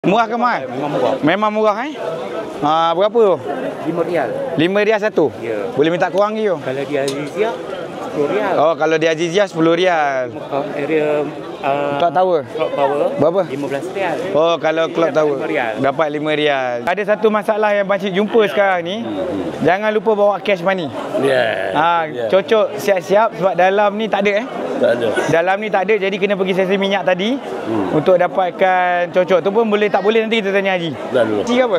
Murah ke mahal? Memang murah. Memang murah berapa tu? RM5. RM5 satu? Ya. Boleh minta kurang ke? Kalau di Azizia RM10. Oh, kalau di Azizia RM10. Area Clock Tower? Clock Tower Berapa? RM15. Oh, kalau Clock Tower RM5. dapat RM5. Ada satu masalah yang pakcik jumpa sekarang ni. Jangan lupa bawa cash money. Cocok siap-siap sebab dalam ni tak ada Tak ada. Dalam ni tak ada, jadi kena pergi stesen minyak tadi untuk dapatkan cocok. Tu pun boleh tak boleh nanti kita tanya Haji. Dah dulu. Taksi ke apa?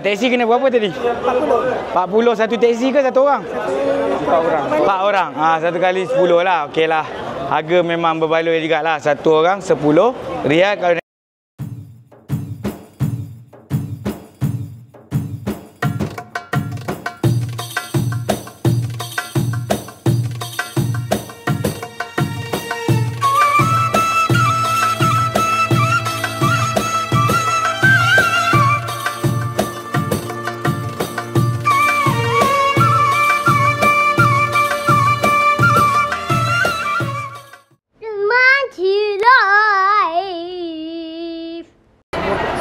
Taksi kena berapa tadi? 40 satu taksi ke satu orang? 4 orang. Satu kali 10 lah. Okey lah. Harga memang berbaloi jugalah. Satu orang RM10. Kalau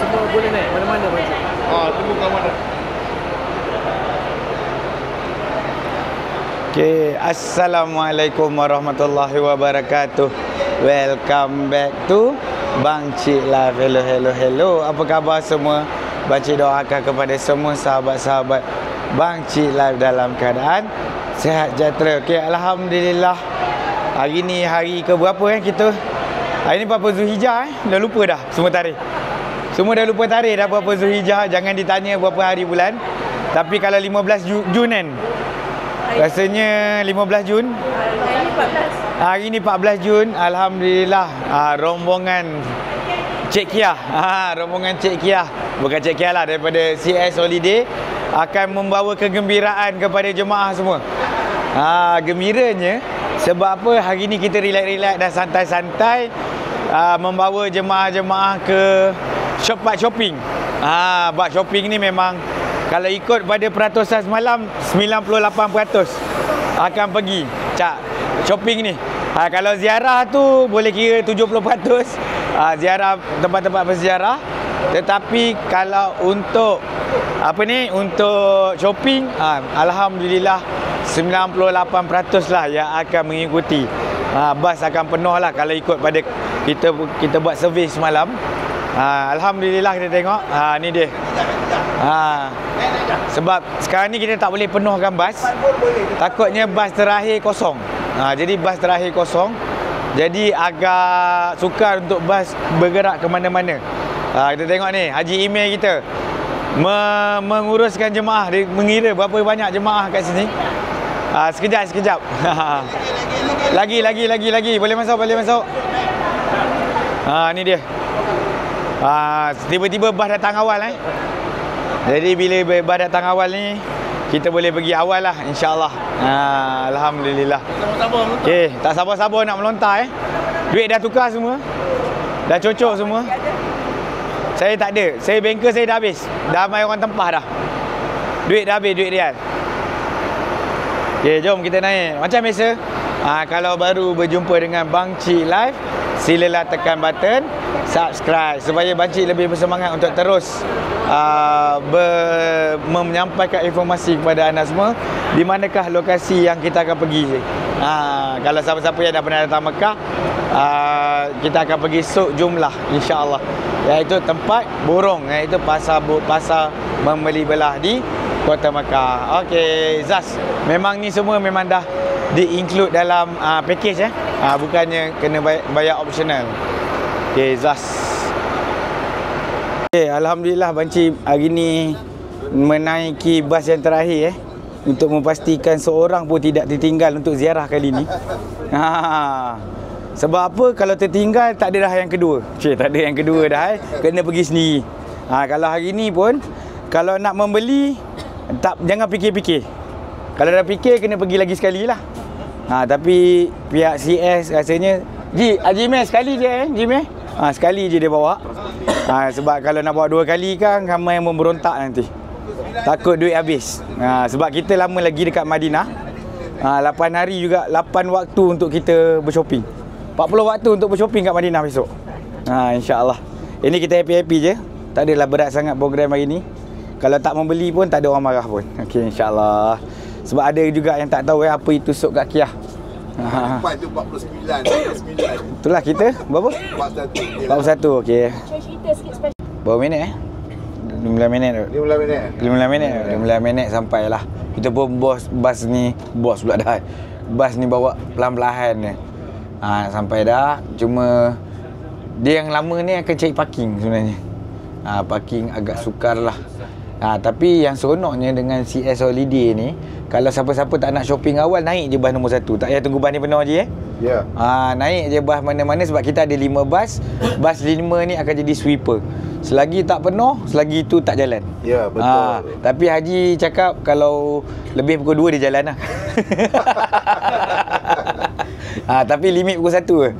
Semua boleh naik mana-mana macam. Tunggu kat mana? Okay, Assalamualaikum warahmatullahi wabarakatuh. Welcome back to Bang Cik Live. Hello. Apa khabar semua? Bang Cik doakan kepada semua sahabat-sahabat Bang Cik Live dalam keadaan sihat sejahtera. Okay, Alhamdulillah. Hari ni hari ke berapa kita? Hari ni berapa Zulhijjah Dah lupa dah semua tarikh. Semua dah lupa tarikh dah berapa Zulhijjah. Jangan ditanya berapa hari bulan. Tapi kalau 15 Jun kan? Rasanya 15 Jun. Hari ni 14 Jun. Alhamdulillah. Rombongan Cik Kia. Rombongan Cik Kia. Bukan Cik Kia lah, daripada CS Holiday akan membawa kegembiraan kepada jemaah semua. Gembiranya sebab apa? Hari ni kita relax-relax dan santai-santai membawa jemaah-jemaah ke shopping. Buat shopping ni memang kalau ikut pada peratusan semalam 98% akan pergi shopping ni. Kalau ziarah tu boleh kira 70%, ziarah tempat-tempat bersejarah. Tetapi kalau untuk untuk shopping, alhamdulillah 98% lah yang akan mengikuti. Bas akan penuh lah kalau ikut pada kita buat survey semalam. Alhamdulillah kita tengok. Ni dia. Sebab sekarang ni kita tak boleh penuhkan bas. Takutnya bas terakhir kosong. Jadi bas terakhir kosong. Jadi agak sukar untuk bas bergerak ke mana-mana. Kita tengok ni Haji email kita menguruskan jemaah. Dia mengira berapa banyak jemaah kat sini. Sekejap. Lagi. Boleh masuk. Ni dia. Tiba-tiba bas datang awal Jadi bila bas datang awal ni, kita boleh pergi awal lah, insyaAllah. Alhamdulillah. Okay, tak sabar-sabar nak melontar Duit dah tukar semua. Dah cocok semua. Saya tak ada. Saya banker saya dah habis. Dah mai orang tempah dah. Duit dah habis, duit rial. Okay, jom kita naik. Macam biasa, kalau baru berjumpa dengan Bang Cik Live, silalah tekan button subscribe supaya Bang Cik lebih bersemangat untuk terus menyampaikan informasi kepada anda semua di manakah lokasi yang kita akan pergi. Kalau siapa-siapa yang dah pernah datang Mekah, kita akan pergi Suk Jumlah insya-Allah, iaitu tempat burung, iaitu pasar membeli belah di Kota Mekah. Okey, Zaz, memang ni semua memang dah di-include dalam package bukannya kena bayar optional. Okey, Zaz. Okay, Alhamdulillah Bang Cik hari ni menaiki bas yang terakhir untuk memastikan seorang pun tidak tertinggal untuk ziarah kali ni. Sebab apa? Kalau tertinggal tak ada dah yang kedua. Tak ada yang kedua dah kena pergi sendiri. Kalau hari ni pun kalau nak membeli jangan fikir-fikir. Kalau dah fikir kena pergi lagi sekali lah. Tapi pihak CS rasanya Haji Meh sekali je sekali je dia bawa. Sebab kalau nak bawa 2 kali kan ramai yang memberontak nanti. Takut duit habis. Sebab kita lama lagi dekat Madinah. 8 hari juga, 8 waktu untuk kita bershopping. 40 waktu untuk bershopping kat Madinah besok. InsyaAllah. Ini kita happy-happy je. Tak adalah berat sangat program hari ni. Kalau tak membeli pun tak ada orang marah pun. Okey, insya-Allah. Sebab ada juga yang tak tahu apa itu sup kat Kia. Tempat tu 49, 49. Itulah kita berapa? 41. Okey. Cerita sikit special. Berapa minit 15 minit tu. 15 minit sampailah. Kita pun bos ni pula dah. Bas ni bawa pelan-pelan je. Sampai dah. Cuma dia yang lama ni akan cari parking sebenarnya. Parking agak sukar lah. Tapi yang seronoknya dengan CS Holiday ni, kalau siapa-siapa tak nak shopping awal, naik je bas nombor 1. Tak payah tunggu bas ni penuh je Ya. Naik je bas mana-mana sebab kita ada 5 bas. Bas 5 ni akan jadi sweeper. Selagi tak penuh, selagi tu tak jalan. Ya, betul. Tapi Haji cakap kalau lebih pukul 2 dia jalan lah. Tapi limit pukul 1 je.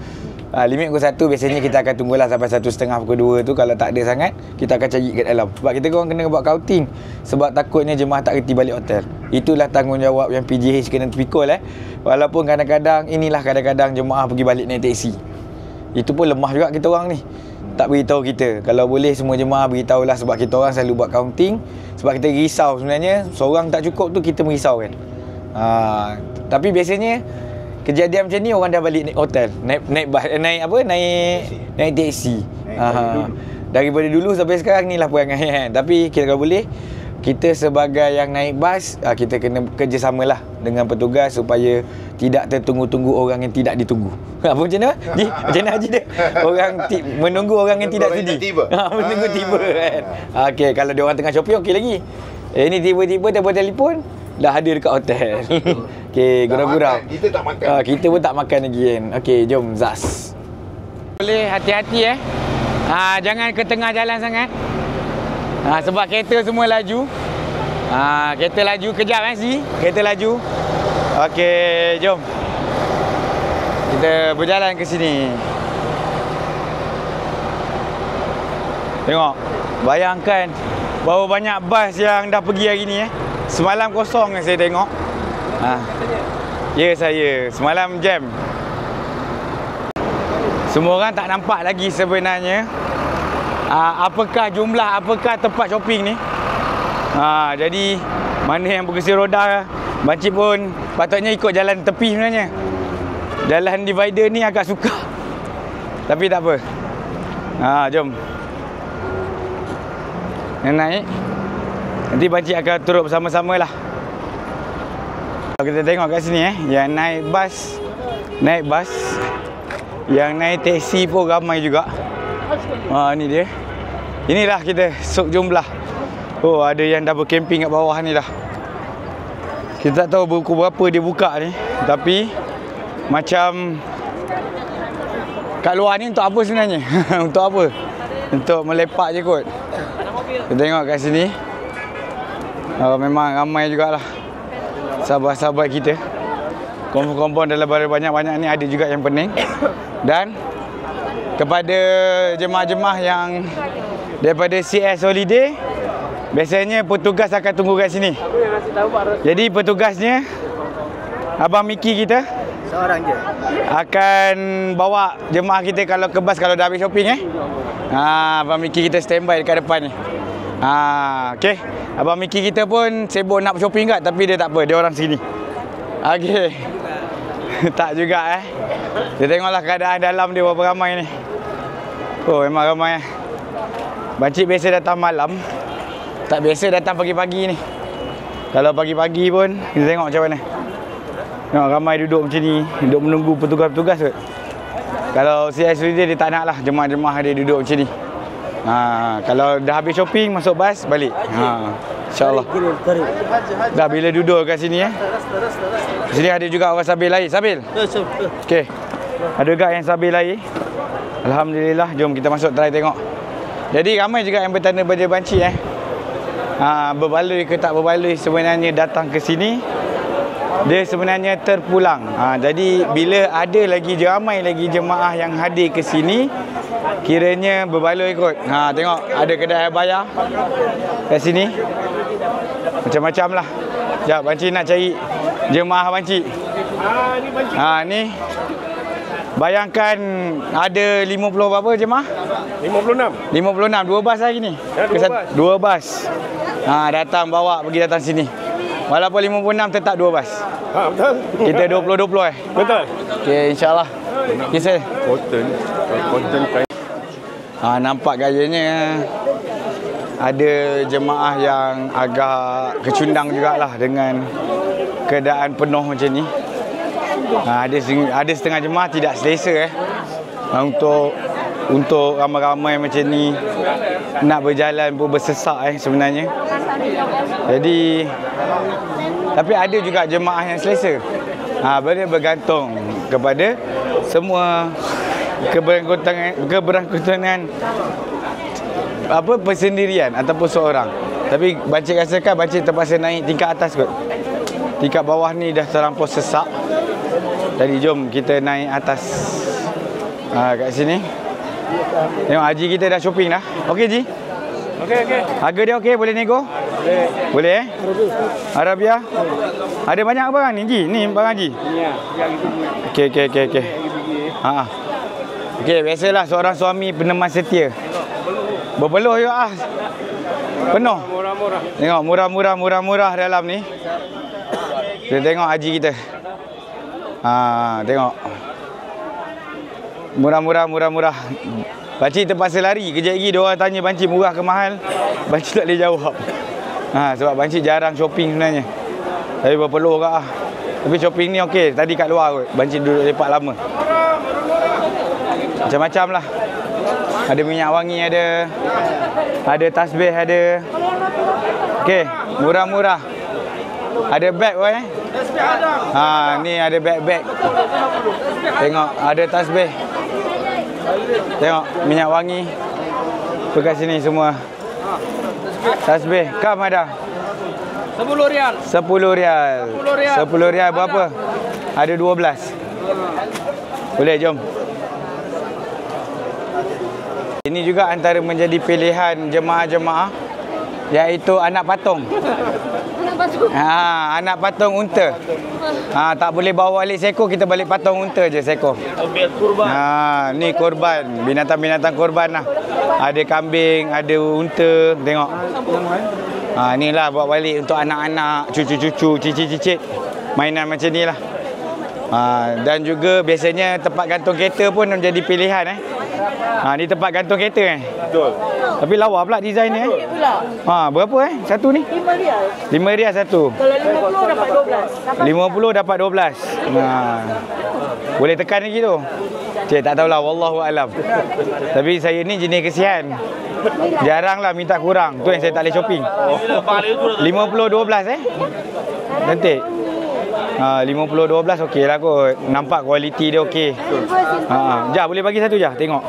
Limit pukul 1 biasanya kita akan tunggulah sampai 1.30 pukul 2 tu. Kalau tak ada sangat, kita akan cari kat dalam. Sebab kita korang kena buat counting. Sebab takutnya jemaah tak reti balik hotel. Itulah tanggungjawab yang PJH kena pikul Walaupun kadang-kadang jemaah pergi balik naik teksi. Itu pun lemah juga kita orang ni. Tak beritahu kita. Kalau boleh semua jemaah beritahulah, sebab kita orang selalu buat counting. Sebab kita risau sebenarnya. Seorang tak cukup tu kita merisau kan. Tapi biasanya kejadian macam ni orang dah balik naik hotel, naik teksi. Daripada dulu sampai sekarang ni lah perangai kan. Tapi kalau boleh, kita sebagai yang naik bas, kita kena kerjasamalah dengan petugas supaya tidak tertunggu-tunggu orang yang tidak ditunggu. Apa macam mana? Macam mana Haji dia? Orang menunggu orang yang tidak sudi. Menunggu tiba kan. Okey, kalau dia orang tengah shopping okey lagi. Ini tiba-tiba telefon telefon dah ada dekat hotel. Okey, gurau-gurau. Kita tak makan. Kita pun tak makan lagi kan. Okey, jom Zas. Boleh hati-hati jangan ke tengah jalan sangat. Sebab kereta semua laju. Kereta laju kejap si. Kereta laju. Okey, jom. Kita berjalan ke sini. Tengok. Bayangkan berapa banyak bas yang dah pergi hari ni Semalam kosong saya tengok. Ya saya. Semalam jam. Semua orang tak nampak lagi sebenarnya apakah tempat shopping ni. Jadi mana yang berkursi roda, Bancik pun patutnya ikut jalan tepi sebenarnya. Jalan divider ni agak sukar. Tapi tak apa. Jom. Yang naik. Nanti Bancik akan turut bersama-sama lah. Kalau kita tengok kat sini yang naik bas, yang naik teksi pun ramai juga. Ni dia. Inilah kita Suk Jumlah. Ada yang dah bercamping kat bawah ni dah. Kita tak tahu pukul berapa dia buka ni. Tapi macam kat luar ni untuk apa sebenarnya? Untuk apa? Untuk melepak je kot. Kita tengok kat sini. Memang ramai jugalah sahabat-sahabat kita. Kompon-kompon dalam banyak-banyak ni ada juga yang pening. Dan kepada jemaah-jemaah yang daripada CS Holiday, biasanya petugas akan tunggu kat sini. Jadi petugasnya Abang Miki kita Seorang je. akan bawa jemaah kita kalau ke bas kalau dah habis shopping Abang Miki kita standby dekat depan ni. Okey. Abang Miki kita pun sibuk nak shopping kat, tapi dia tak apa, dia orang sini. Okey. Tak juga Kita tengoklah keadaan dalam dia berapa ramai ni. Memang ramai Bancik biasa datang malam, tak biasa datang pagi-pagi ni. Kalau pagi-pagi pun kita tengok macam mana. Tengok ramai duduk macam ni, duduk menunggu petugas-petugas kot. Kalau CSD dia tak nak lah jemaah-jemaah dia duduk macam ni. Kalau dah habis shopping, masuk bas, balik. InsyaAllah. Dah bila duduk kat sini sini ada juga orang Sabil air. Sabil? Okey. Ada juga yang Sabil air. Alhamdulillah. Jom kita masuk try tengok. Jadi ramai juga yang bertanya pada Bancik berbaloi ke tak berbaloi sebenarnya datang ke sini. Dia sebenarnya terpulang. Jadi bila ada lagi ramai lagi jemaah yang hadir ke sini, kiranya berbaloi kot. Tengok ada kedai bayar kat sini. Macam-macam lah. Sekejap Bancik nak cari jemaah Bancik. Ni Bayangkan ada 50 berapa jemaah? 56. 56, 2 bas lagi ni. Ya, 2 bas. 2 bas. Datang bawa pergi datang sini. Walaupun 56 tetap 2 bas. Betul. Kita 20-20 Betul. Okey, insya-Allah. Okey, saya. Konten kain. Nampak gayanya ada jemaah yang agak kecundang jugalah dengan keadaan penuh macam ni. Ada setengah jemaah tidak selesa untuk ramai-ramai macam ni nak berjalan pun bersesak sebenarnya. Jadi tapi ada juga jemaah yang selesa. Boleh bergantung kepada semua keberangkutan persendirian ataupun seorang. Tapi Bancik rasakan Bancik terpaksa naik tingkat atas kot. Tingkat bawah ni dah terlampau sesak. Jadi jom kita naik atas. Kat sini. Tengok Haji kita dah shopping dah. Okey Ji? Okey. Harga dia okey, boleh nego? Boleh Arabia. Ada banyak barang ni Ji? Ni barang Ji? Ya, Okey. Okey, biasalah seorang suami peneman setia. Berpeluh juga penuh. Murah-murah. Tengok murah-murah dalam ni. Kita tengok Haji kita. Tengok. Murah. Bancik terpaksa lari. Kejap lagi dia orang tanya Bancik murah ke mahal. Bancik tak boleh jawab. Sebab Bancik jarang shopping sebenarnya. Tapi berpeluh ke Tapi shopping ni okey. Tadi kat luar kot. Bancik duduk lepak lama. Macam-macam lah. Ada minyak wangi ada. Ada tasbih ada. Okey, murah-murah. Ada beg pun ni ada beg. Tengok, ada tasbih. Tengok, minyak wangi. Dekat sini semua. Tasbih, kam ada? 10 rial. 10 rial berapa? Ada 12. Boleh, jom. Ini juga antara menjadi pilihan jemaah-jemaah, iaitu anak patung. Anak patung unta. Tak boleh bawa balik seekor, kita balik patung unta je seekor. Ni korban, binatang-binatang korban lah. Ada kambing, ada unta, tengok. Inilah bawa balik untuk anak-anak, cucu-cucu, cicit-cicit. Mainan macam ni lah. Dan juga biasanya tempat gantung kereta pun menjadi pilihan ni tempat gantung kereta Betul. Tapi lawa pula design ni berapa satu ni? 5 rial. 5 rial satu. Kalau 50 dapat 12. 50 dapat 12. Boleh tekan lagi tu. Cik tak tahulah, wallahu alam. Tapi saya ni jenis kesian. Jaranglah minta kurang. Tu yang saya tak boleh shopping. 50 12 cantik. 50-12 okey lah kot. Nampak kualiti dia okey. Jap, boleh bagi satu je. Tengok.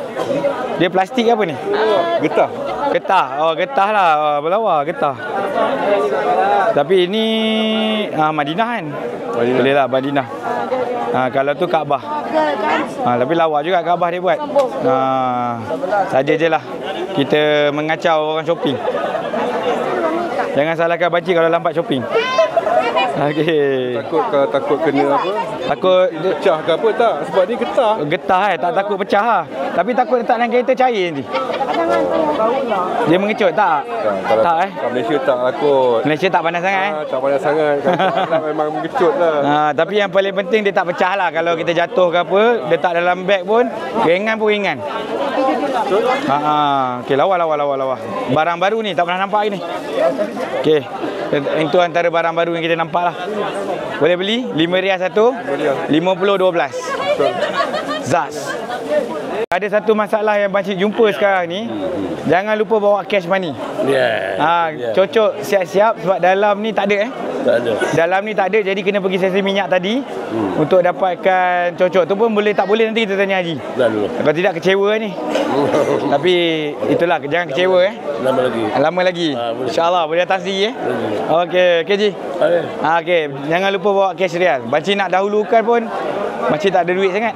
Dia plastik ke apa ni? Getah. Getah lah. Berlawa, getah. Tapi ini Madinah kan? Boleh lah, Madinah. Kalau tu Kaabah. Tapi lawa juga Kaabah dia buat. Saja je lah. Kita mengacau orang shopping. Jangan salahkan Bancik kalau lambat shopping. Okey. Takut kena apa? Takut Pecah ke apa tak? Sebab ni getah. Getah tak takut pecah Tapi takut letak dalam kereta cair nanti. Dia mengecut tak? Tak Kat Malaysia tak takut. Malaysia tak panas sangat Tak panas sangat. Kan memang mengecut lah. Tapi yang paling penting dia tak pecah lah. Kalau kita jatuh ke apa, letak dalam beg pun ringan. Okey, lawa. Barang baru ni tak pernah nampak ni. Okey. Itu antara barang baru yang kita nampak lah. Boleh beli 5 rial satu, 50 12. Zaz. Ada satu masalah yang Bancik jumpa sekarang ni. Jangan lupa bawa cash money. Cocok siap-siap sebab dalam ni tak ada Tak ada. Dalam ni tak ada, jadi kena pergi sesi minyak tadi untuk dapatkan cocok. Tu pun boleh tak boleh nanti kita tanya Haji. Kalau tidak kecewa ni. Tapi itulah, jangan kecewa Lama lagi. InsyaAllah boleh atas diri Okey Ji. Okey, jangan lupa bawa cash rial. Bancik nak dahulukan pun Bancik tak ada duit sangat.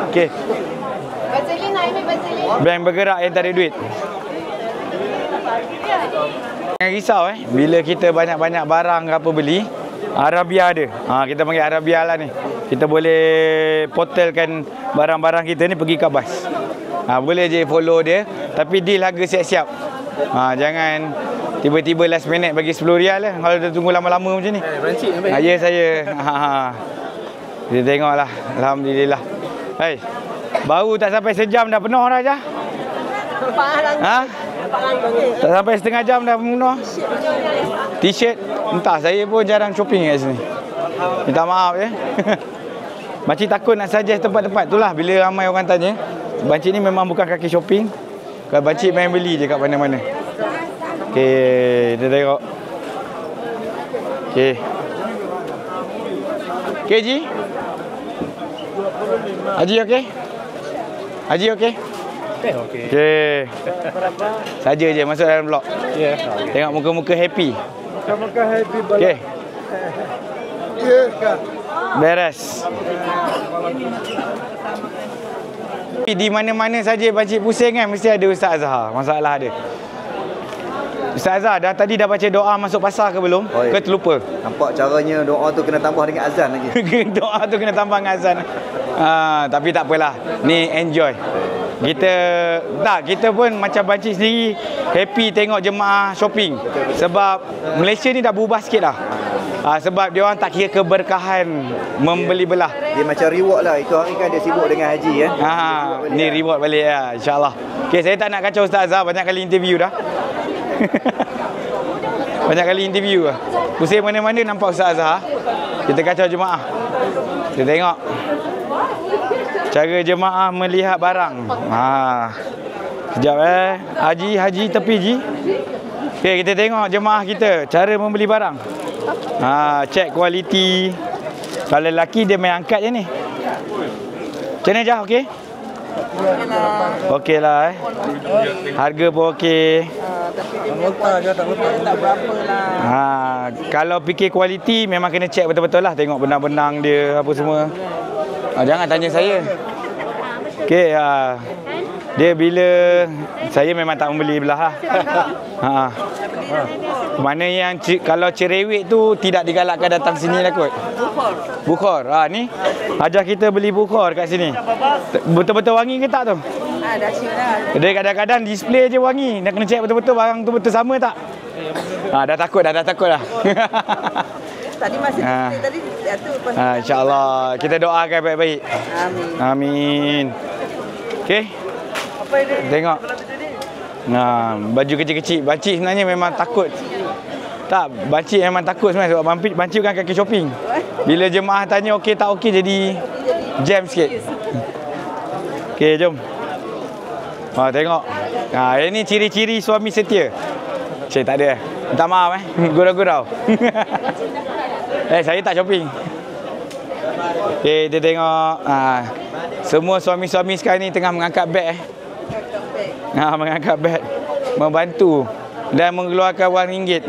Okey. Bank bergerak yang tak ada duit. Jangan risau bila kita banyak-banyak barang apa beli, Arabia ada. Kita panggil Arabia lah ni. Kita boleh portalkan barang-barang kita ni pergi kat bas. Boleh je follow dia. Tapi deal harga siap-siap. Jangan tiba-tiba last minute bagi 10 rial lah. Kalau dah tunggu lama-lama macam ni. Rancik sampai. Ya saya. Kita tengoklah. Alhamdulillah. Hai. Baru tak sampai sejam dah penuh dah je. Tak sampai setengah jam dah penuh. T-shirt. Entah, saya pun jarang shopping kat sini. Minta maaf ya. Makcik takut nak suggest tempat-tempat tu lah. Bila ramai orang tanya, Makcik ni memang bukan kaki shopping. Kalau Makcik main beli je kat mana-mana. Okey, kita tengok. Okey. Okey Ji. Haji okey? Haji okey? Okey. Okey. Saja je masuk dalam blog. Ya. Tengok muka-muka happy. Muka happy balik. Okey. Ya, Kak. Beres. Di mana-mana saja Pakcik pusing kan mesti ada Ustaz Azhar. Masalah ada. Ustaz Azhar tadi dah baca doa masuk pasar ke belum? Ke terlupa? Nampak caranya doa tu kena tambah dengan azan lagi. Doa tu kena tambah dengan azan. Tapi tak apalah. Ni enjoy. Kita pun macam Pakcik sendiri happy tengok jemaah shopping. Sebab Malaysia ni dah berubah sikit dah. Sebab dia orang tak kira keberkahan membeli belah. Dia macam reward lah. Itu hari kan dia sibuk dengan haji kan. Ni reward balik ya, insya-Allah. Okey, saya tak nak kacau Ustaz Azhar, banyak kali interview dah. Banyak kali interview lah. Pusing mana-mana nampak Ustaz Azhar. Kita kacau jemaah. Kita tengok cara jemaah melihat barang. Sekejap Haji tepi Ji. Okey, kita tengok jemaah kita cara membeli barang. Check kualiti. Kalau lelaki dia main angkat je ni. Macam mana Jah, okey? Okey lah Harga pun okey. Kalau fikir kualiti memang kena check betul-betul lah. Tengok benang-benang dia apa semua. Jangan tanya saya. Okey, dia bila saya memang tak membeli belah lah. Mana yang kalau cerewet tu tidak digalakkan datang sini lah kot. Bukhor. Ni ajar kita beli bukhor kat sini. Betul-betul wangi ke tak tu? Dah siap dah. Dia kadang-kadang display je wangi. Nak kena check betul-betul barang tu betul sama tak? Dah takut dah. Tadi masih tadi jatuh pas. InsyaAllah. Kita doakan baik-baik. Amin. Okey. Apa ini? Tengok. Baju kecil-kecil. Pakcik sebenarnya memang takut. Tak, Pakcik memang takut sebenarnya sebab Pakcik bukan kaki shopping. Bila jemaah tanya okey tak okey jadi jam sikit. Okey, jom. Tengok. Ini ciri-ciri suami setia. Cik tak ada. Minta maaf Gurau-gurau. Saya tak shopping. Okey, kita tengok. Semua suami-suami sekarang ni tengah mengangkat beg mengangkat beg, membantu dan mengeluarkan wang ringgit.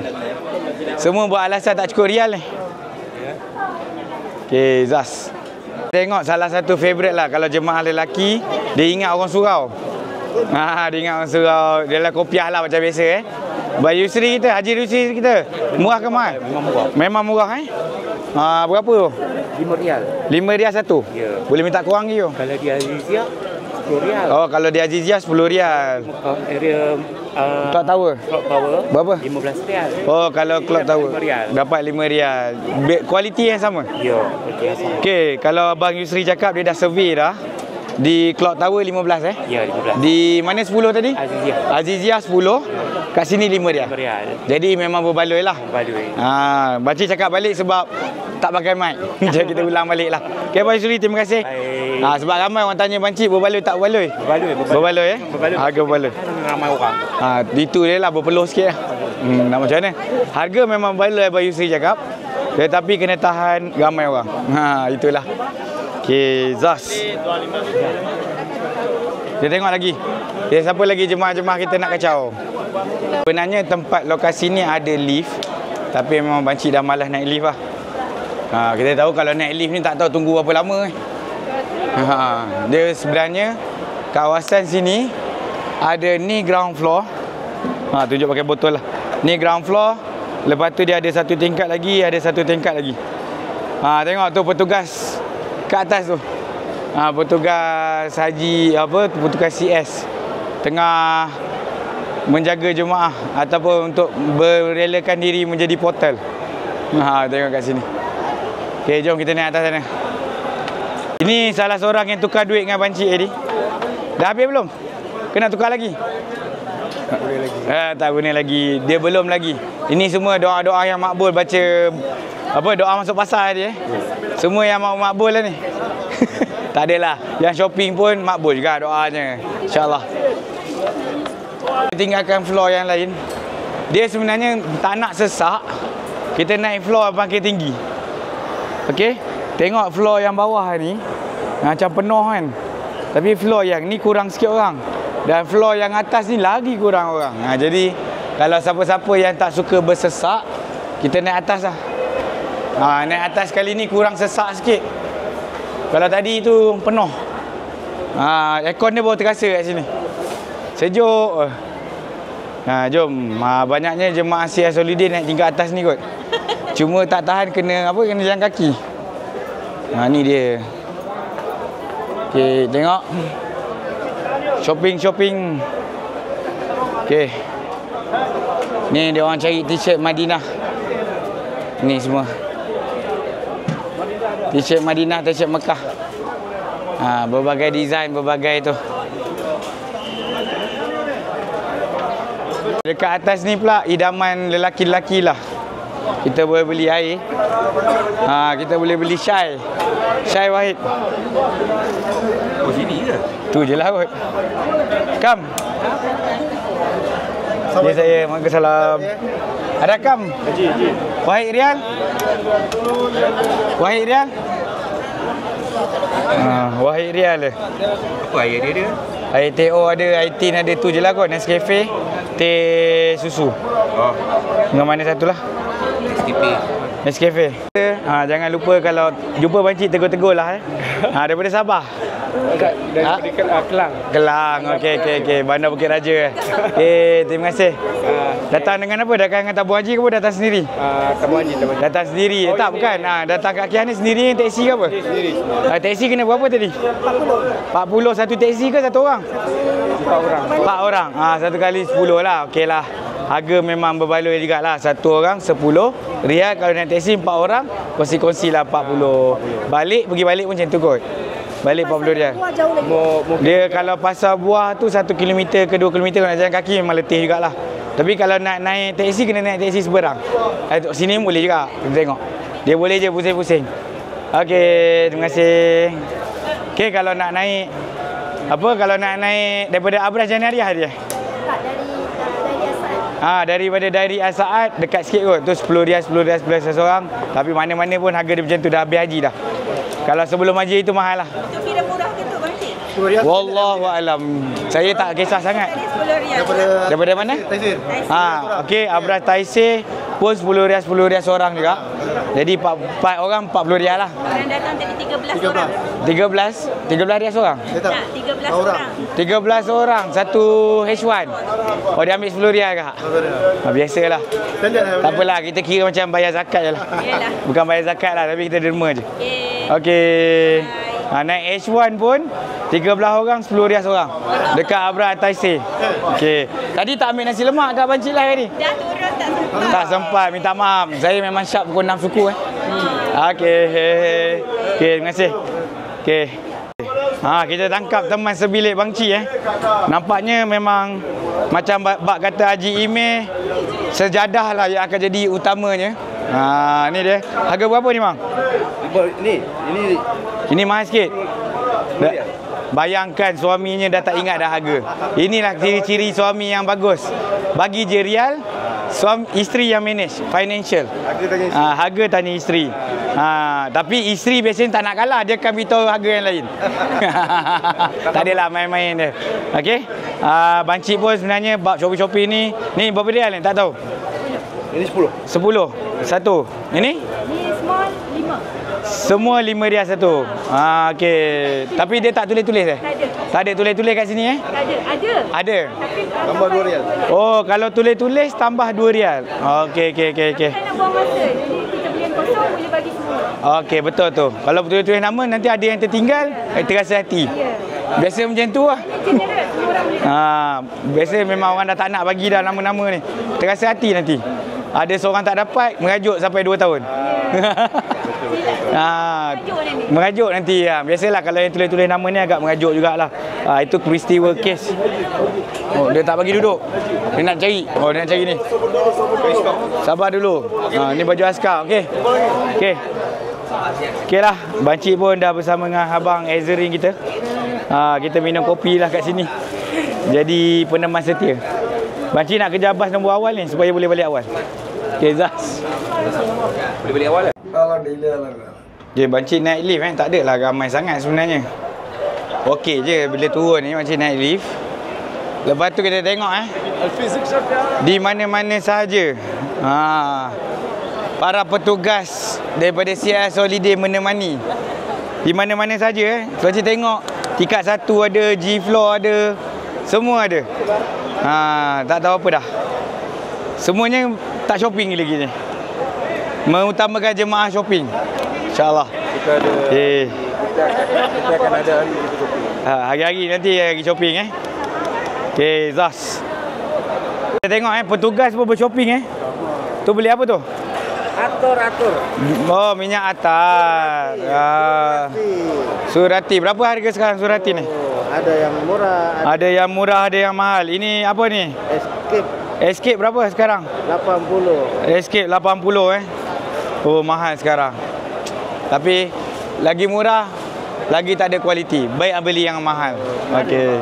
Semua buat alasan tak cukup rial ni. Okey, Zaz. Tengok salah satu favourite lah kalau jemaah lelaki, dia ingat orang surau. Dia ingat orang surau. Dia lah kopiah lah macam biasa Bayu Yusri kita, Haji Yusri kita. Murah ke mahal? Memang murah berapa tu? RM5. RM5 satu? Ya. Boleh minta kurang ke? Kalau dia Azizia RM10. Kalau dia Azizia RM10. Area Clock Tower. Berapa? RM15. Kalau Clock Tower dapat RM5. Kualiti yang sama? Ya. Okey, kalau Abang Yusri cakap dia dah survey dah. Di Clock Tower 15 Ya, 15. Di mana 10 tadi? Azizia 10. Kat sini RM5. Jadi memang berbaloi lah. Pakcik cakap balik sebab tak pakai mic. Jadi kita ulang balik lah. Okay, Abang Yusri, terima kasih. Sebab ramai orang tanya Pakcik berbaloi tak berbaloi? Berbaloi Harga berbaloi. Ramai orang. Itu dia lah, berpeluh sikit lah. Nak macam mana? Harga memang berbaloi Abang Yusri cakap. Tetapi kena tahan ramai orang. Itulah. Okey, Zaz. Kita tengok lagi. Siapa lagi jemaah-jemaah kita nak kacau? Sebenarnya tempat lokasi ni ada lift. Tapi memang Pakcik dah malas naik lift lah. Kita tahu kalau naik lift ni tak tahu tunggu berapa lama. Dia sebenarnya kawasan sini ada ni ground floor. Tunjuk pakai botol lah. Ni ground floor. Lepas tu dia ada satu tingkat lagi, ada satu tingkat lagi. Tengok tu petugas kat atas tu. Petugas haji apa, petugas CS tengah menjaga jemaah ataupun untuk berelakan diri menjadi portal. Tengok kat sini. Okey, jom kita naik atas sana. Ini salah seorang yang tukar duit dengan Bancik tadi. Dah habis belum? Kena tukar lagi? Tak boleh lagi. Tak boleh lagi. Dia belum lagi. Ini semua doa-doa yang makbul, baca apa, doa masuk pasar dia. Semua yang makbul lah ni. Tak adalah. Yang shopping pun makbul juga doanya. InsyaAllah. Tinggalkan floor yang lain. Dia sebenarnya tak nak sesak. Kita naik floor makin tinggi. Okey. Tengok floor yang bawah ni macam penuh kan. Tapi floor yang ni kurang sikit orang. Dan floor yang atas ni lagi kurang orang. Jadi kalau siapa-siapa yang tak suka bersesak, kita naik atas lah. Naik atas kali ni kurang sesak sikit. Kalau tadi tu penuh. Aircon dia baru terasa kat sini. Sejuk. Jom. Banyaknya jemaah CS Holiday naik tingkat atas ni kot. Cuma tak tahan kena apa, kena jalan kaki. Ni dia. Okey, tengok. Shopping. Okey. Ni dia orang cari t-shirt Madinah. Ni semua. T-shirt Madinah, t-shirt Mekah. Berbagai design, berbagai tu. Dekat atas ni pula idaman lelaki-lelaki lah. Kita boleh beli air. Kita boleh beli Syai Wahid. Oh, sini ke? Tu je lah kot. Kam. Ya saya, Waalaikumsalam. Ada Kam? Wahid Rial? Wahid Rial? Wahid Rial le. Apa air dia? Air TO ada, air tin ada, tu je lah kot. Nescafe, teh susu. Dengan mana satu lah? Nescafe. Jangan lupa kalau jumpa Bancik, tegur-tegur lah. Daripada Sabah. Daripada Kelang. Okey. Bandar Bukit Raja. Terima kasih. Datang dengan apa? Datang dengan tabung haji ke apa? Datang sendiri? Tabung haji. Datang sendiri. Tak, bukan. Datang kat Kian ni sendiri, teksi ke apa? Sendiri. Teksi kena berapa tadi? 40. Satu teksi ke satu orang? 4 orang. Satu kali 10 lah. Okey lah. Harga memang berbaloi juga lah. Satu orang 10 Rial. Kalau naik teksi 4 orang, kongsi-kongsi lah 40. Pergi balik pun macam tu kot. Balik 40 Rial. Dia kalau pasar buah tu 1 km ke 2 km nak jalan kaki memang letih jugalah. Tapi kalau nak naik teksi, kena naik teksi seberang. Sini boleh juga. Kita tengok. Dia boleh je pusing-pusing. Okey, terima kasih. Okey, kalau nak naik kalau nak naik daripada Abras Janariah dia? Daripada Dairi Al-Saad dekat sikit kot. Tu 10 Rial seorang. Tapi mana-mana pun harga dia macam tu, dah habis haji dah. Kalau sebelum haji itu mahal lah. Itu kira murah ke tu Bancik? Wallahualam. Saya tak kisah sangat. 10 Rial. Daripada mana? Taisir. Okey, Abras Taisir pun 10 Rial seorang juga. Jadi 4 orang 40 Rial lah. Orang datang tadi 13 orang. 13 Rial seorang? Tak, 13 orang. 13 orang, satu H1. Dia ambil 10 Rial kak? Biasalah. Tak apalah, kita kira macam bayar zakat je lah. Yalah. Bukan bayar zakat lah, tapi kita derma je. Okey. Naik H1 pun 13 orang 10 Rial seorang. Dekat Abra Taisir. Okey. Tadi tak ambil nasi lemak kat Bancik lah ni. Dah turun tak sempat. Tak sempat, minta maaf. Saya memang syak pukul 6 suku Okey. Terima kasih. Okey. Kita tangkap teman sebilik Bancik Nampaknya memang macam bak kata Haji Imeh, sejadah lah yang akan jadi utamanya. Ni dia. Harga berapa ni bang? Ini mahal sikit. Bayangkan suaminya dah tak ingat dah harga. Inilah ciri-ciri suami yang bagus. Bagi je Rial, isteri yang manage financial. Harga tanya isteri. Tapi isteri biasanya tak nak kalah, dia akan beritahu harga yang lain. Tak adalah main-main dia. Okey. Bancik pun sebenarnya bab Shopee ni berapa Rial ni? Tak tahu. Ini 10. 10. Satu. Ini? Ni small 5. Semua RM5 satu. Okey. Tapi dia tak tulis-tulis Tak ada. Tak ada tulis-tulis kat sini Tak ada. Ada. Ada. Tapi Tambah RM2. Oh, kalau tulis-tulis tambah RM2. Okey. Kita nak buang masa. Jadi kita beli yang kosong boleh bagi semua. Okey, betul tu. Kalau tulis-tulis nama nanti ada yang tertinggal, terasa hati. Ya. Biasa macam tu lah. General. Semua orang boleh. Biasa memang orang dah tak nak bagi dah nama-nama ni. Terasa hati nanti. Ada seorang tak dapat, merajuk sampai 2 tahun. Merajuk nanti. Biasalah kalau yang tulis-tulis nama ni agak merajuk jugalah. Itu peristiwa kes. Oh, dia tak bagi duduk. Dia nak cari. Oh, dia nak cari ni. Sabar dulu. Ni baju askar. Okey. Okey. Okey lah. Bancik pun dah bersama dengan abang Azerin kita. Kita minum kopi lah kat sini. Jadi peneman setia. Bancik nak kerja bas nombor awal ni supaya boleh balik awal. Okey, Zaz. Boleh balik awal lah. Je, Bancik naik lift tak adalah ramai sangat sebenarnya. Okey je bila turun ni Bancik naik lift. Lepas tu kita tengok di mana-mana sahaja para petugas daripada CIS Holiday menemani. Di mana-mana saja Bancik tengok tingkat 1 ada, G floor ada, semua ada. Tak tahu apa dah. Semuanya tak shopping lagi ni. Mengutamakan jemaah shopping. InsyaAllah. Kita ada kita akan ada hari kita shopping. Hari-hari nanti hari shopping Okey, Zaz. Kita tengok petugas pun bershopping Tu beli apa tu? Atur. Oh, minyak atar. Surati. Berapa harga sekarang Surati ni? Ada yang murah. Ada yang murah, ada yang mahal. Ini apa ni? Escape berapa sekarang? 80. Escape 80 Oh, mahal sekarang. Tapi lagi murah, lagi tak ada kualiti. Baik beli yang mahal. Okey.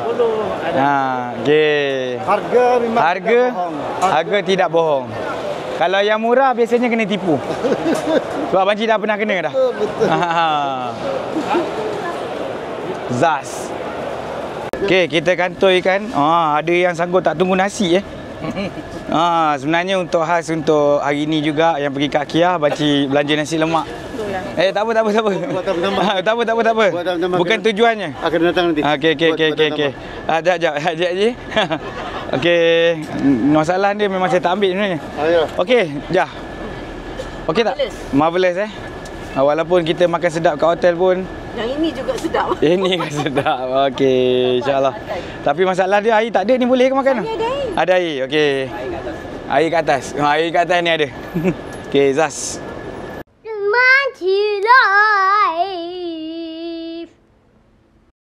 Okey. Harga tidak bohong. Kalau yang murah biasanya kena tipu. Sebab Bancik dah pernah kena dah. Zaz. Okey, kita kantoikan. Ada yang sanggup tak tunggu nasi sebenarnya untuk khas untuk hari ni juga yang pergi kat Kia, Bancik belanja nasi lemak. Tak apa. Tak apa. Bukan tujuannya. Akan datang nanti. Okey. Sekejap je. Okey, masalah dia memang saya tak ambil sebenarnya. Okey, jah. Okey tak? Marvelous walaupun kita makan sedap kat hotel pun Yang ini juga sedap. ini kan sedap. Okey, insya-Allah. Tapi masalah dia air tak ada ni, boleh ke makan? Ada air. Ada air. Okey. Air kat atas. Air kat atas ni ada. Okey, Zaz. Bancik Live.